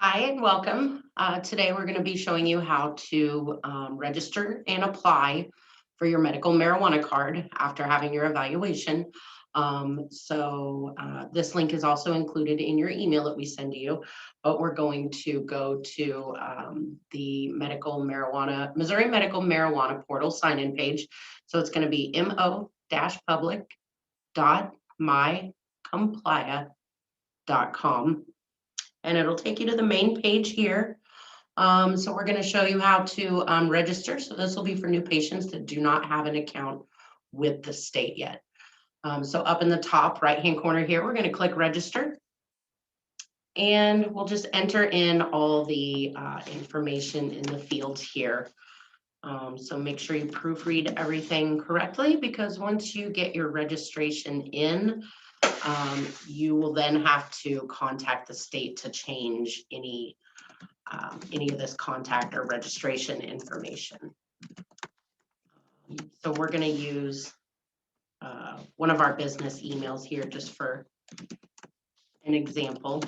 Hi and welcome. Today we're going to be showing you how to register and apply for your medical marijuana card after having your evaluation. This link is also included in your email that we send to you, but we're going to go to the Missouri Medical Marijuana Portal sign-in page. So it's going to be mo-public.mycomplia.com. And it'll take you to the main page here. So we're going to show you how to register. So this will be for new patients that do not have an account with the state yet. So up in the top right-hand corner here, we're going to click register. And we'll just enter in all the information in the fields here. So make sure you proofread everything correctly, because once you get your registration in, you will then have to contact the state to change any of this contact or registration information. So we're going to use one of our business emails here just for an example.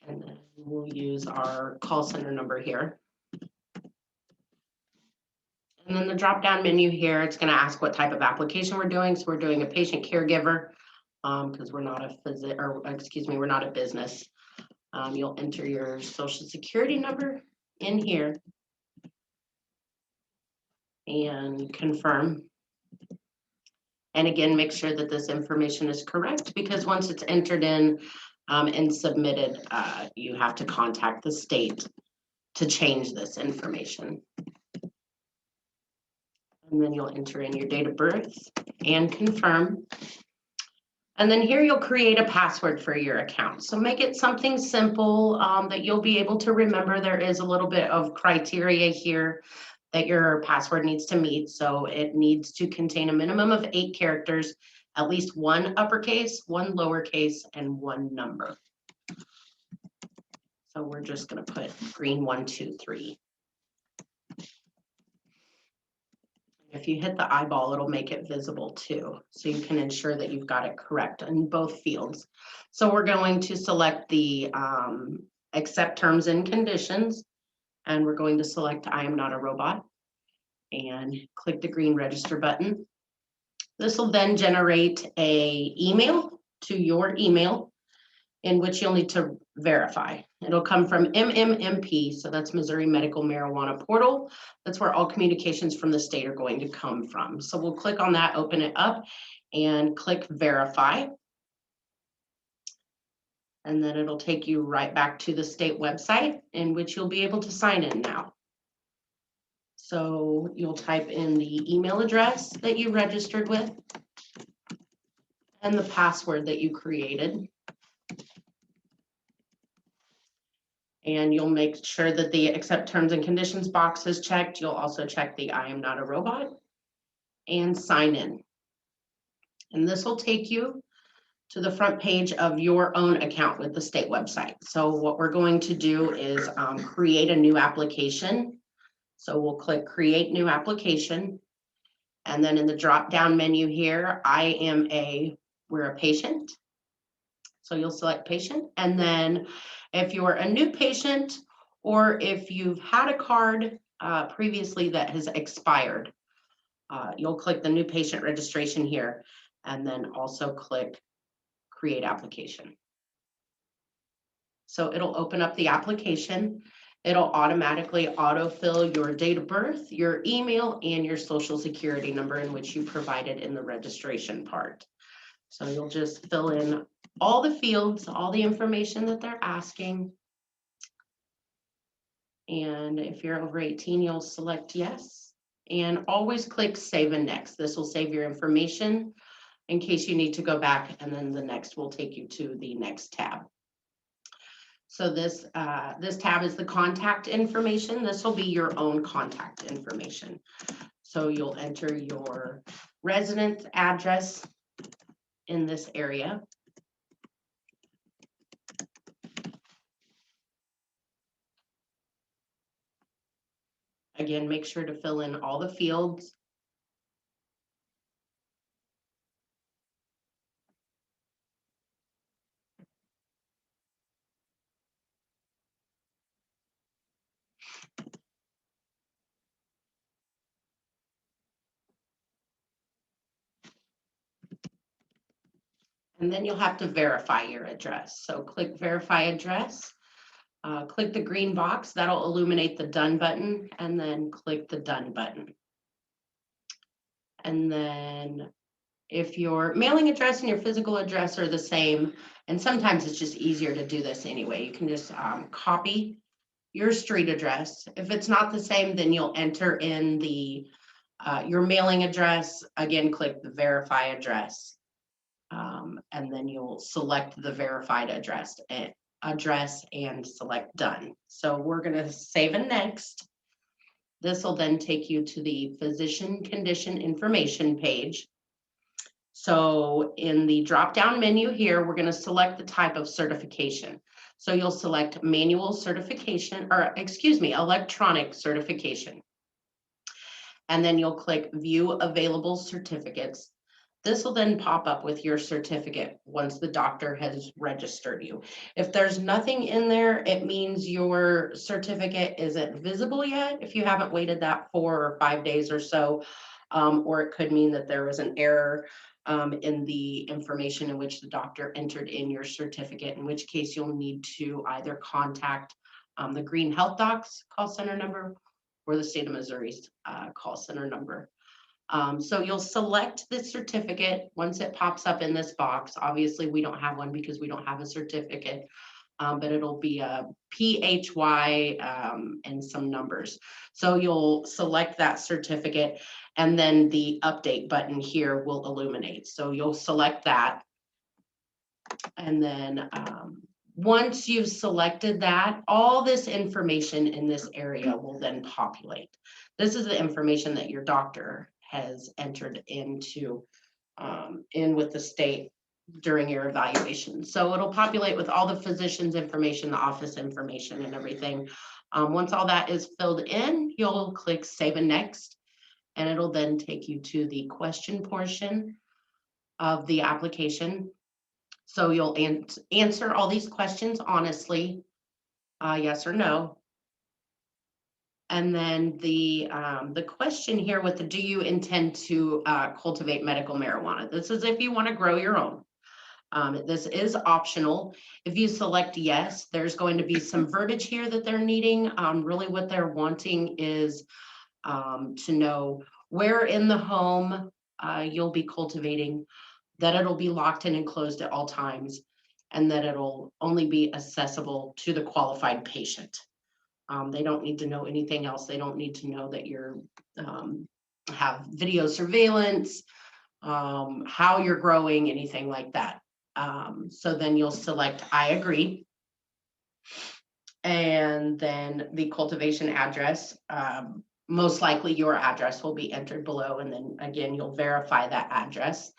And then we'll use our call center number here. And then the drop-down menu here, it's going to ask what type of application we're doing. So we're doing a patient caregiver because we're not we're not a business. You'll enter your social security number in here and confirm. And again, make sure that this information is correct, because once it's entered in and submitted, you have to contact the state to change this information. And then you'll enter in your date of birth and confirm. And then here you'll create a password for your account. So make it something simple that you'll be able to remember. There is a little bit of criteria here that your password needs to meet. So it needs to contain a minimum of 8 characters, at least 1 uppercase, 1 lowercase, and 1 number. So we're just going to put green 1, 2, 3. If you hit the eyeball, it'll make it visible too, so you can ensure that you've got it correct in both fields. So we're going to select the accept terms and conditions, and we're going to select I am not a robot and click the green register button. This will then generate an email to your email in which you'll need to verify. It'll come from MMMP, so that's Missouri Medical Marijuana Portal. That's where all communications from the state are going to come from. So we'll click on that, open it up, and click verify. And then it'll take you right back to the state website, in which you'll be able to sign in now. So you'll type in the email address that you registered with and the password that you created. And you'll make sure that the accept terms and conditions box is checked. You'll also check the I am not a robot and sign in. And this will take you to the front page of your own account with the state website. So what we're going to do is create a new application. So we'll click create new application. And then in the drop down menu here, we're a patient. So you'll select patient. And then if you're a new patient, or if you've had a card previously that has expired, you'll click the new patient registration here, and then also click create application. So it'll open up the application. It'll automatically autofill your date of birth, your email, and your social security number, in which you provided in the registration part. So you'll just fill in all the fields, all the information that they're asking. And if you're over 18, you'll select yes. And always click save and next. This will save your information in case you need to go back, and then the next will take you to the next tab. So this tab is the contact information. This will be your own contact information. So you'll enter your residence address in this area. Again, make sure to fill in all the fields. And then you'll have to verify your address. So click verify address. Click the green box, that'll illuminate the done button, and then click the done button. And then if your mailing address and your physical address are the same, and sometimes it's just easier to do this anyway, you can just copy your street address. If it's not the same, then you'll enter in the your mailing address. Again, click the verify address. And then you'll select the verified address and select done. So we're going to save and next. This will then take you to the physician condition information page. So in the drop-down menu here, we're going to select the type of certification. So you'll select manual certification, or excuse me, electronic certification. And then you'll click view available certificates. This will then pop up with your certificate once the doctor has registered you. If there's nothing in there, it means your certificate isn't visible yet. If you haven't waited that 4 or 5 days or so, or it could mean that there was an error in the information in which the doctor entered in your certificate, in which case you'll need to either contact the Green Health Docs call center number or the state of Missouri's call center number. So you'll select the certificate once it pops up in this box. Obviously, we don't have one because we don't have a certificate, but it'll be a PHY and some numbers. So you'll select that certificate, and then the update button here will illuminate. So you'll select that. And then once you've selected that, all this information in this area will then populate. This is the information that your doctor has entered into in with the state during your evaluation. So it'll populate with all the physician's information, the office information and everything. Once all that is filled in, you'll click save and next, and it'll then take you to the question portion of the application. So you'll answer all these questions honestly, yes or no. And then the question here with the do you intend to cultivate medical marijuana? This is if you want to grow your own. This is optional. If you select yes, there's going to be some verbiage here that they're needing. Really what they're wanting is to know where in the home you'll be cultivating, that it'll be locked in and closed at all times, and that it'll only be accessible to the qualified patient. They don't need to know anything else. They don't need to know that you're have video surveillance, how you're growing, anything like that. So then you'll select I agree. And then the cultivation address, most likely your address will be entered below. And then again, you'll verify that address.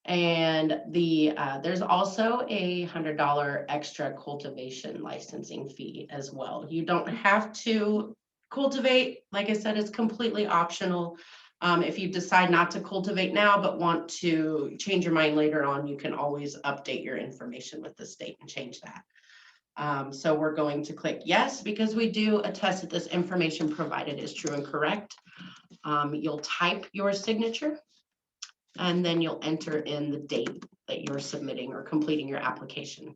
And there's also a $100 extra cultivation licensing fee as well. You don't have to cultivate. Like I said, it's completely optional. If you decide not to cultivate now, but want to change your mind later on, you can always update your information with the state and change that. So we're going to click yes, because we do attest that this information provided is true and correct. You'll type your signature, and then you'll enter in the date that you're submitting or completing your application.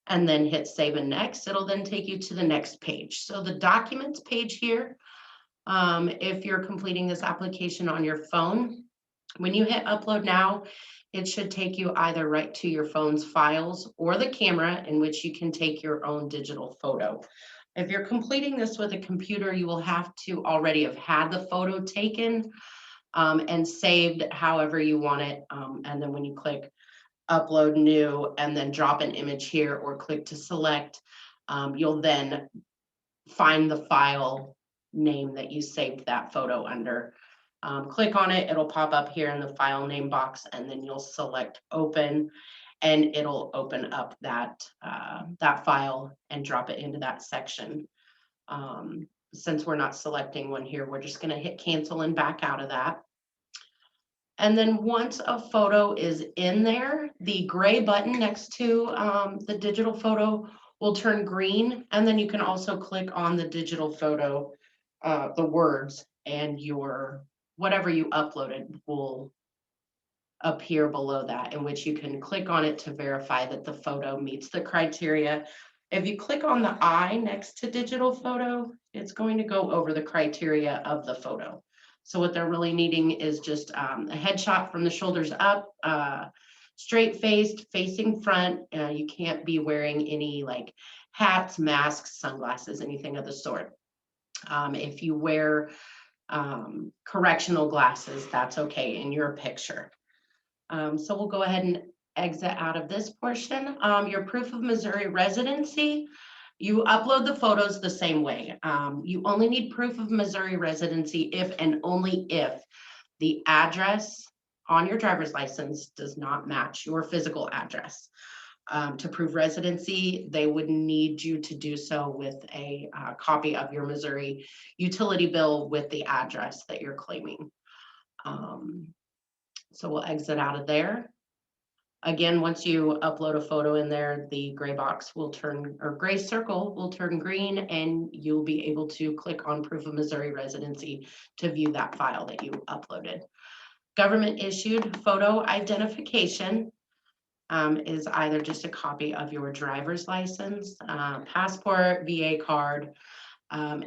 And then hit save and next. It'll then take you to the next page. So the documents page here, if you're completing this application on your phone, when you hit upload now, it should take you either right to your phone's files or the camera, in which you can take your own digital photo. If you're completing this with a computer, you will have to already have had the photo taken and saved however you want it. And then when you click upload new and then drop an image here or click to select, you'll then find the file name that you saved that photo under. Click on it, it'll pop up here in the file name box, and then you'll select open, and it'll open up that file and drop it into that section. Since we're not selecting one here, we're just going to hit cancel and back out of that. And then once a photo is in there, the gray button next to the digital photo will turn green. And then you can also click on the digital photo, the words, and your whatever you uploaded will up here below that, in which you can click on it to verify that the photo meets the criteria. If you click on the eye next to digital photo, it's going to go over the criteria of the photo. So what they're really needing is just a headshot from the shoulders up, straight faced, facing front. You can't be wearing any like hats, masks, sunglasses, anything of the sort. If you wear correctional glasses, that's okay in your picture. So we'll go ahead and exit out of this portion. Your proof of Missouri residency, you upload the photos the same way. You only need proof of Missouri residency if and only if the address on your driver's license does not match your physical address. To prove residency, they would need you to do so with a copy of your Missouri utility bill with the address that you're claiming. So we'll exit out of there. Again, once you upload a photo in there, the gray box will turn, or gray circle will turn green, and you'll be able to click on proof of Missouri residency to view that file that you uploaded. Government issued photo identification is either just a copy of your driver's license, passport, VA card.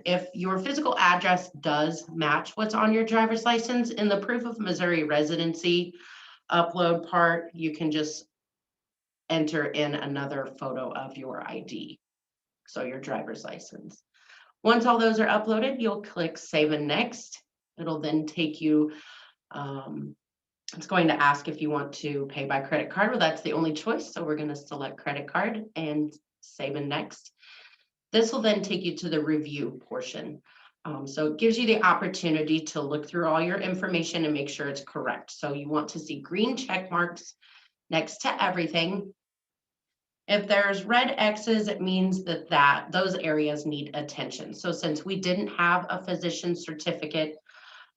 If your physical address does match what's on your driver's license, in the proof of Missouri residency upload part, you can just enter in another photo of your ID, so your driver's license. Once all those are uploaded, you'll click Save and Next. It'll then take you, it's going to ask if you want to pay by credit card. Well, that's the only choice, so we're going to select credit card and Save and Next. This will then take you to the review portion. So it gives you the opportunity to look through all your information and make sure it's correct. So you want to see green check marks next to everything. If there's red X's, it means that those areas need attention. So since we didn't have a physician certificate,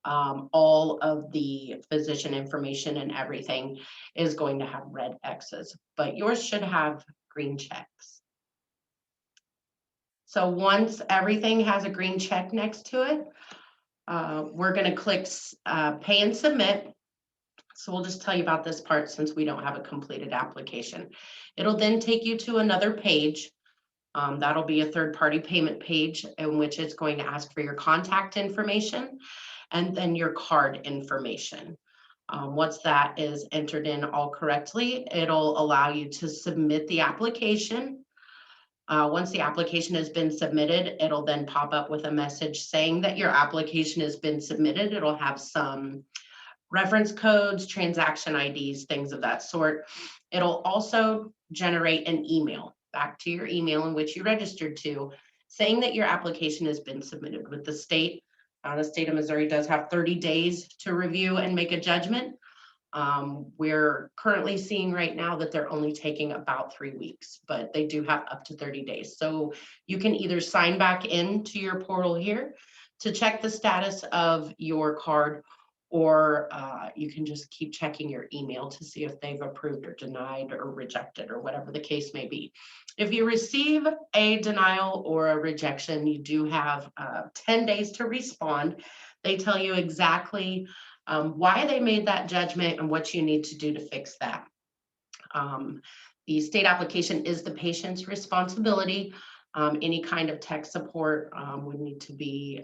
all of the physician information and everything is going to have red X's, but yours should have green checks. So once everything has a green check next to it, we're going to click Pay and Submit. So we'll just tell you about this part since we don't have a completed application. It'll then take you to another page. That'll be a third-party payment page in which it's going to ask for your contact information and then your card information. Once that is entered in all correctly, it'll allow you to submit the application. Once the application has been submitted, it'll then pop up with a message saying that your application has been submitted. It'll have some reference codes, transaction IDs, things of that sort. It'll also generate an email back to your email in which you registered to, saying that your application has been submitted with the state. The state of Missouri does have 30 days to review and make a judgment. We're currently seeing right now that they're only taking about 3 weeks, but they do have up to 30 days. So you can either sign back into your portal here to check the status of your card, or you can just keep checking your email to see if they've approved or denied or rejected or whatever the case may be. If you receive a denial or a rejection, you do have 10 days to respond. They tell you exactly why they made that judgment and what you need to do to fix that. The state application is the patient's responsibility. Any kind of tech support would need to be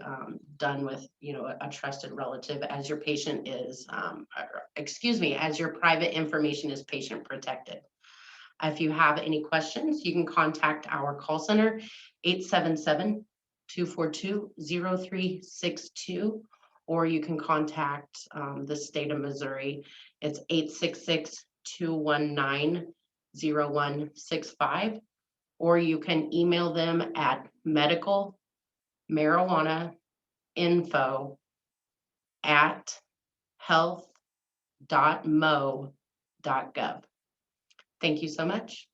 done with, a trusted relative, as your patient is, as your private information is patient protected. If you have any questions, you can contact our call center, 877-242-0362, or you can contact the state of Missouri. It's 866-219-0165. Or you can email them at medicalmarijuanainfo@health.mo.gov. Thank you so much.